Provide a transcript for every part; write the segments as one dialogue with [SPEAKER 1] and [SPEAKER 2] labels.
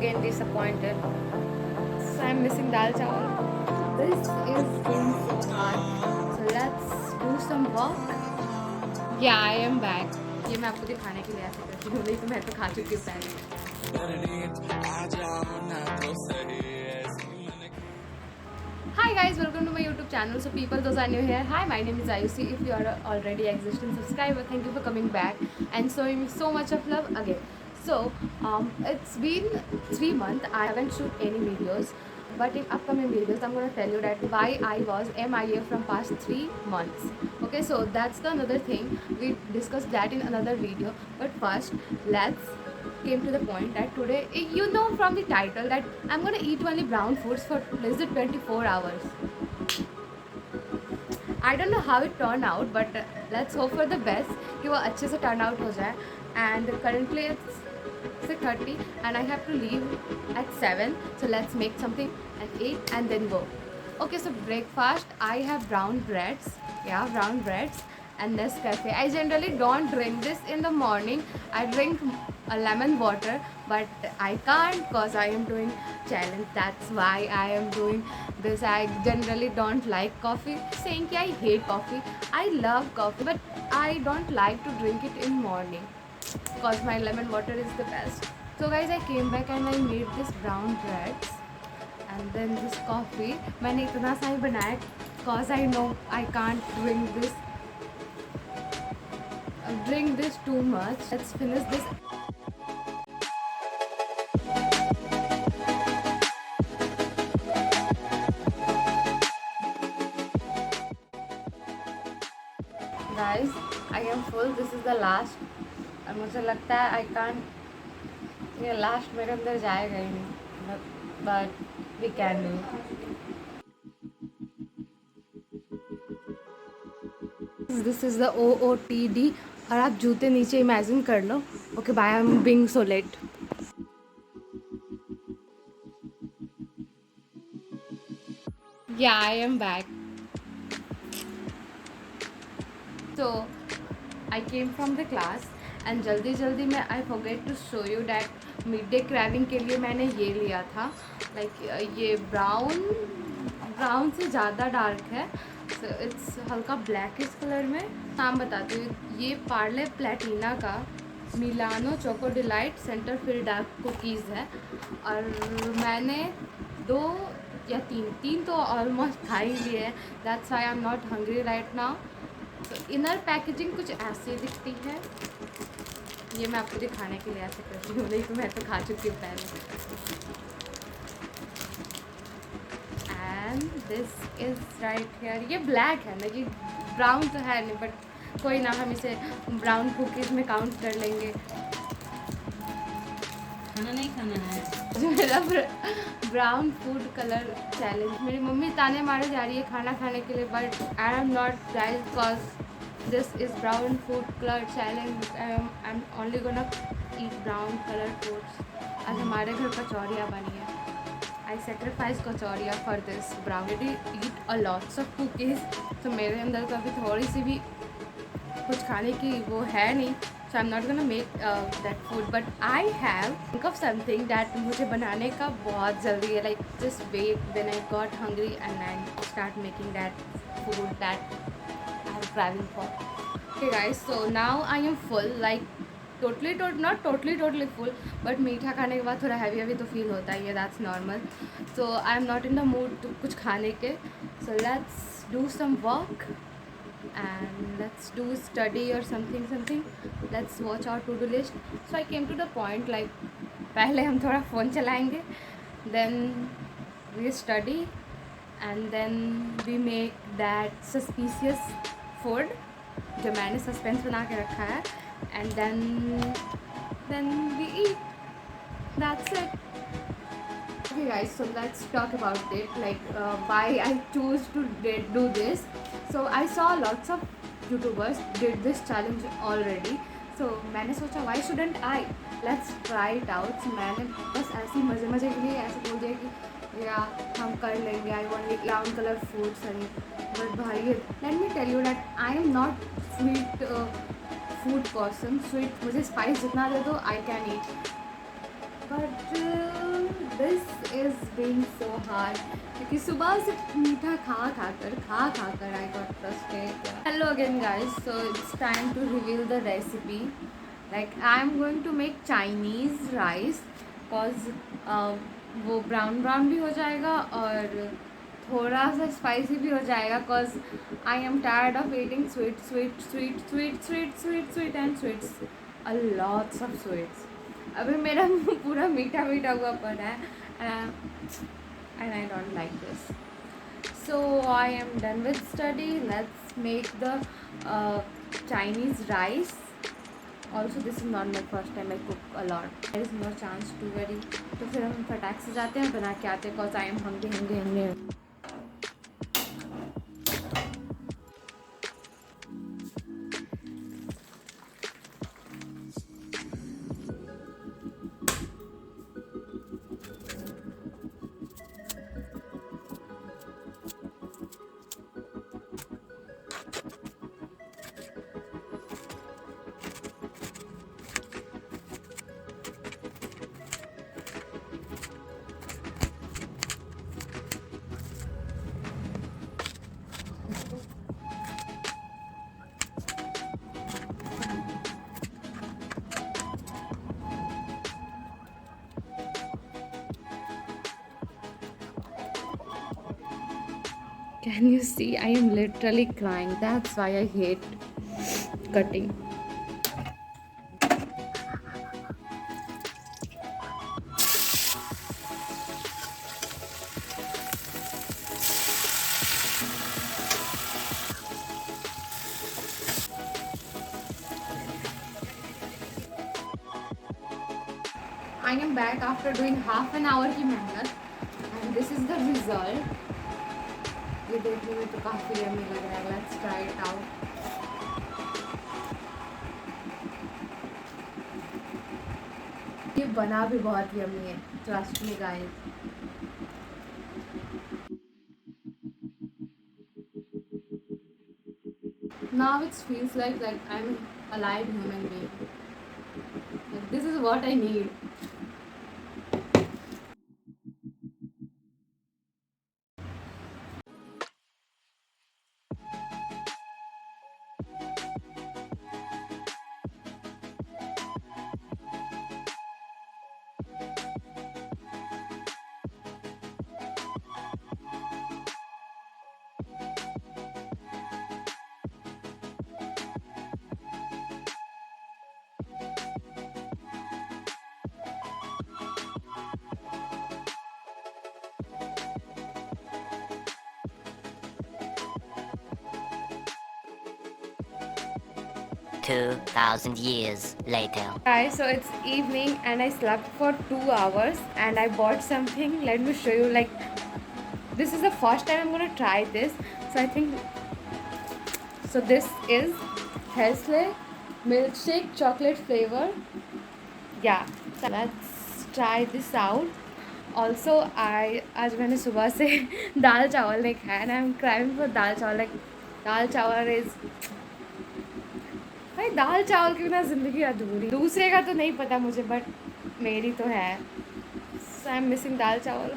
[SPEAKER 1] again disappointed. So I'm missing dal chawal. This is going so hard. So let's do some walk. Yeah, I am back. ये मैं आपको दिखाने के लिए ऐसे करती हूँ, नहीं तो मैं तो खा चुकी हूँ पहले. Hi guys, welcome to my YouTube channel. So people, those are new here. Hi, my name is Ayushi. If you are already existing subscriber, thank you for coming back and showing me so much of love again. So it's been 3 months. I haven't shoot any videos, but in upcoming videos, I'm gonna tell you that why I was MIA from past 3 months. Okay, so that's the another thing. We discussed that in another video. But first, let's came to the point that today, you know from the title that I'm gonna eat only brown foods for less than 24 hours. I don't know how it turned out, but let's hope for the best कि वो अच्छे से turn out हो जाए. And currently it's 6:30 and I have to leave at 7. So let's make something and eat and then go. Okay, so breakfast, I have brown breads. Yeah, brown breads and Nescafe. I generally don't drink this in the morning. I drink a lemon water, but I can't because I am doing challenge. That's why I am doing this. I generally don't like coffee. Saying कि I hate coffee. I love coffee, but I don't like to drink it in morning because my lemon water is the best. So guys, I came back and I made this brown breads and then this coffee. मैंने इतना सा ही बनाया because I know I can't drink this too much. Let's finish this. Guys, I am full. This is the last. और मुझे लगता है I can't. ये last मेरे अंदर जाएगा ही नहीं. But we can do. This is the OOTD. और आप जूते नीचे इमेजिन कर लो. Okay, bye. I'm being so late. Yeah, I am back. So I came from the class and जल्दी में I forget to show you that midday craving के लिए मैंने ये लिया था. Like ये brown से ज़्यादा डार्क है. So it's हल्का blackish कलर में. नाम बताती हूँ. ये पार्ले प्लेटिना का Milano choco delight centre fill dark cookies है. और मैंने 2 या 3 तो ऑलमोस्ट खा ही लिए है. That's why I am not hungry right now. तो इनर पैकेजिंग कुछ ऐसी दिखती है. ये मैं आपको दिखाने के लिए ऐसे करती हूँ, नहीं तो मैं तो खा चुकी हूँ पहले. And this is right here. ये ब्लैक है ना, ये ब्राउन तो है नहीं, बट कोई ना, हम इसे ब्राउन कुकीज़ में काउंट कर लेंगे.
[SPEAKER 2] खाना नहीं खाना है
[SPEAKER 1] जो मेरा ब्राउन फूड कलर चैलेंज. मेरी मम्मी ताने मारे जा रही है खाना खाने के लिए, but I am not guys because this is brown food colour challenge. I am only gonna eat brown colour foods. आज हमारे घर कचौरियाँ बनी है. आई सेक्रीफाइस कचौरियाँ for this brown. Eat a lots of cookies. तो मेरे अंदर तो अभी थोड़ी सी भी कुछ खाने की वो है नहीं. So I'm not gonna make that food, but I have think of something that मुझे बनाने का बहुत जल्दी है. Like just wait, when I got hungry and I start making that food that I'm craving for. Okay guys, so now I am full. Like not totally full, but मीठा खाने के बाद थोड़ा heavy तो feel होता ही है. That's normal. So I'm not in the mood to कुछ खाने के. So let's do some work. And let's do study or something. Let's watch our to-do list. So I came to the point like पहले हम थोड़ा phone चलाएंगे, then we study and then we make that suspicious food जो मैंने suspense बना के रखा है, and then we eat. That's it. Okay guys, so let's talk about it, like why I choose to do this. So I saw lots of YouTubers did this challenge already. So मैंने सोचा why shouldn't I? Let's try it out. So मैंने बस ऐसे मज़े के लिए ऐसे बोल दिया कि या हम कर लेंगे. I want like brown color foods and but भाई let me tell you that I am not sweet food person. Sweet मुझे spice जितना दे दो I can eat. But this is being so hard क्योंकि सुबह से मीठा खा कर I got frustrated. Hello again guys, so it's time to reveal the recipe. Like I am going to make Chinese rice because वो brown brown भी हो जाएगा और थोड़ा सा स्पाइसी भी हो जाएगा because I am tired of eating sweet and sweets a lots of sweets. अभी मेरा मुंह पूरा मीठा मीठा हुआ पड़ा है and I don't like this. So I am done with study. Let's make the Chinese rice. Also this is not my first time I cook a lot. There is no chance to worry. तो फिर हम फटाक से जाते हैं, बना के आते हैं cause I am hungry. Can you see? I am literally crying. That's why I hate cutting. I am back after doing half an hour की मेहनत and this is the result. ये देखने में तो काफ़ी यम्मी लग रहा है. Let's try it out. ये बना भी बहुत यम्मी है. Trust me guys. Now it feels like I'm alive human being. Like, this is what I need.
[SPEAKER 2] $2,000 years later.
[SPEAKER 1] Guys, so it's evening and I slept for 2 hours and I bought something. Let me show you. Like, this is the first time I'm gonna try this. So I think, so this is Nestle milkshake chocolate flavor. Yeah, so let's try this out. Also, आज मैंने सुबह से दाल चावल नहीं खाया and I'm craving for दाल चावल. Like, दाल चावल is, भाई दाल चावल के बिना ज़िंदगी अधूरी. दूसरे का तो नहीं पता मुझे बट मेरी तो है. सो आई एम मिसिंग दाल चावल.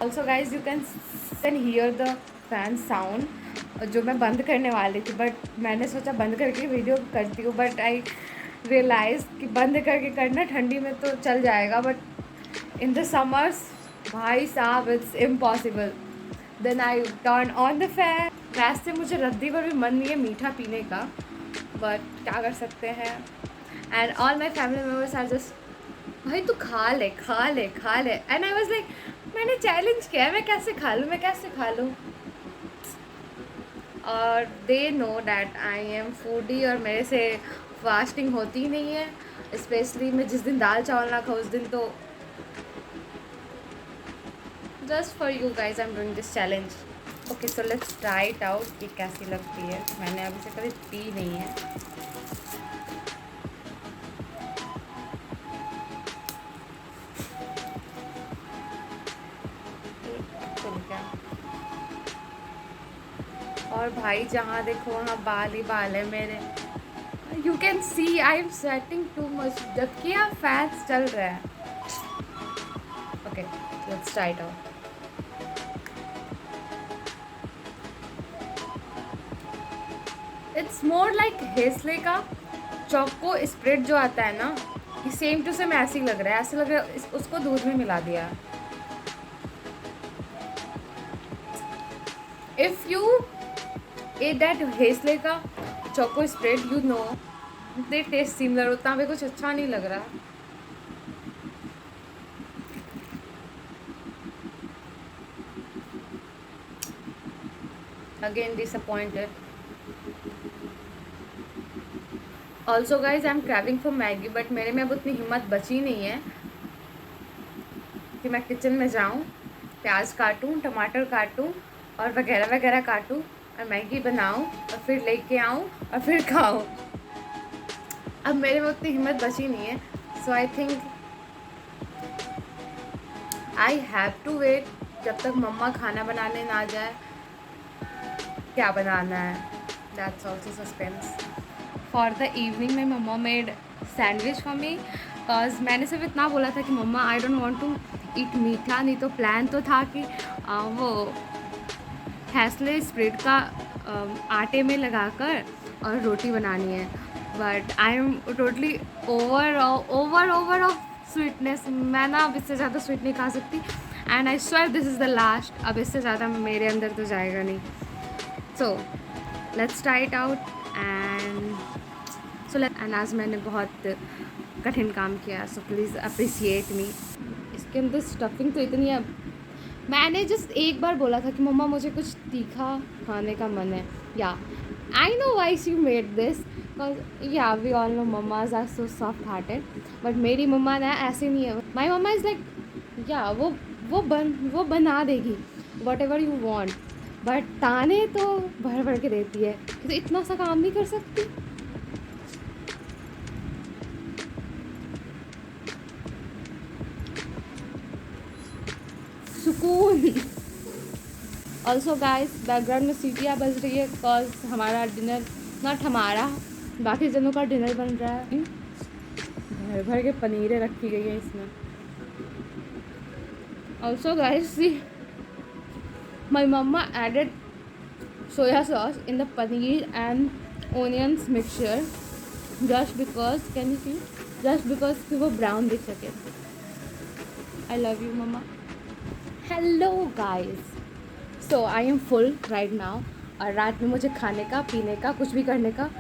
[SPEAKER 1] Also guys you can hear the fan sound जो मैं बंद करने वाली थी बट मैंने सोचा बंद करके वीडियो करती हूँ बट आई रियलाइज़ कि बंद करके करना ठंडी में तो चल जाएगा बट इन द समर्स भाई साहब it's impossible. Then I turn on the fan. वैसे मुझे रद्दी पर भी मन नहीं है मीठा पीने का बट क्या कर सकते हैं. And all my family members are just भाई तू खा ले एंड आई वॉज लाइक मैंने चैलेंज किया है मैं कैसे खा लूँ. और they know that I am foodie और मेरे से फास्टिंग होती ही नहीं है. स्पेशली मैं जिस दिन दाल चावल ना खाऊँ उस दिन तो just for you guys I am doing this challenge. Okay so let's try it out कि कैसी लगती है. मैंने अभी से कभी पी नहीं है. और भाई जहाँ देखो वहाँ बाल ही बाल है मेरे. You can see I am sweating too much जबकि यहाँ फैंस चल रहा है. Okay Let's try it out. It's more like हेस्ले का चोको स्प्रेड जो आता है ना, ये सेम टू सेम ऐसे ही लग रहा है, ऐसे लग रहा है उसको दूध में मिला दिया. If you ate that हेस्ले का choco spread, you know they taste similar. उतना भी कुछ अच्छा नहीं लग रहा. Again disappointed. Also guys, I'm craving for Maggi, but मेरे में अब उतनी हिम्मत बची नहीं है कि मैं किचन में जाऊँ, प्याज काटूँ, टमाटर काटूँ और वगैरह वगैरह काटूँ और मैगी बनाऊँ और फिर लेके आऊँ और फिर खाऊँ. अब मेरे में उतनी हिम्मत बची नहीं है. So I think I have to wait जब तक मम्मा खाना बनाने ना जाए. क्या बनाना है, that's also suspense. For the evening my mamma made sandwich for me, because मैंने सिर्फ इतना बोला था कि mamma I don't want to eat meetha. नहीं तो प्लान तो था कि वो हेस्ले स्प्रेड का आटे में लगाकर और रोटी बनानी है. But I am totally over of sweetness. मैं ना अब इससे ज़्यादा स्वीट नहीं खा सकती. And I swear this is the last. अब इससे ज़्यादा मेरे अंदर तो जाएगा नहीं. So let's try it out. And आज मैंने बहुत कठिन काम किया, सो प्लीज़ अप्रिसिएट मी. इसके अंदर स्टफिंग तो इतनी है. मैंने जस्ट एक बार बोला था कि मम्मा मुझे कुछ तीखा खाने का मन है. Yeah I know why she made this, because yeah we all know mammas are so soft hearted. But मेरी मम्मा ना ऐसे नहीं है. माई मम्मा इज़ लाइक या वो बना देगी what ever you want. But ताने तो भर भर के देती है कि तो इतना सा काम नहीं कर सकती. सुकून. ऑल्सो गाइस, बैकग्राउंड में सीटियाँ बज रही है बिकॉज हमारा डिनर, नॉट हमारा, बाकी जनों का डिनर बन रहा है. भर भर के पनीरें रखी गई है इसमें. Also guys, see my mama added soya sauce in the paneer and onions mixture just because, can you see, just because कि वो brown दिख सके. I love you mama. Hello guys, so I am full right now. और रात में मुझे खाने का, पीने का, कुछ भी करने का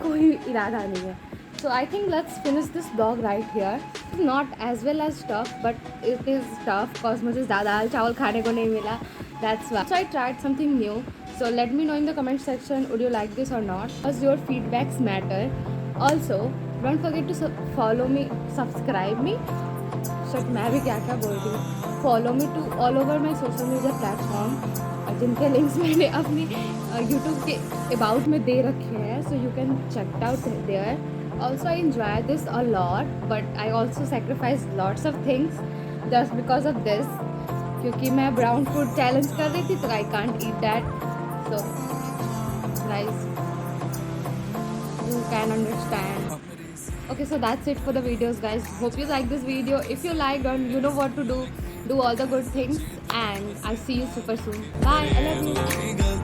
[SPEAKER 1] कोई इरादा नहीं है. So I think let's finish this vlog right here. Not as well as tough, but it is tough because मुझे ज़्यादा दाल चावल खाने को नहीं मिला. That's why. So I tried something new. So let me know in the comment section, would you like this or not? Because your feedbacks matter. Also, don't forget to follow me, subscribe me. Shit, मैं भी क्या क्या बोल रही हूँ. Follow me to all over my social media platform, जिनके links मैंने अपनी YouTube के about में दे रखे हैं. So you can check it out there. Also, I enjoy this a lot, but I also sacrifice lots of things just because of this. क्योंकि मैं brown food challenge कर रही थी तो I can't eat that. So, guys, you can understand. Okay, so that's it for the videos, guys. Hope you like this video. If you liked and you know what to do all the good things. And I'll see you super soon. Bye. I love you.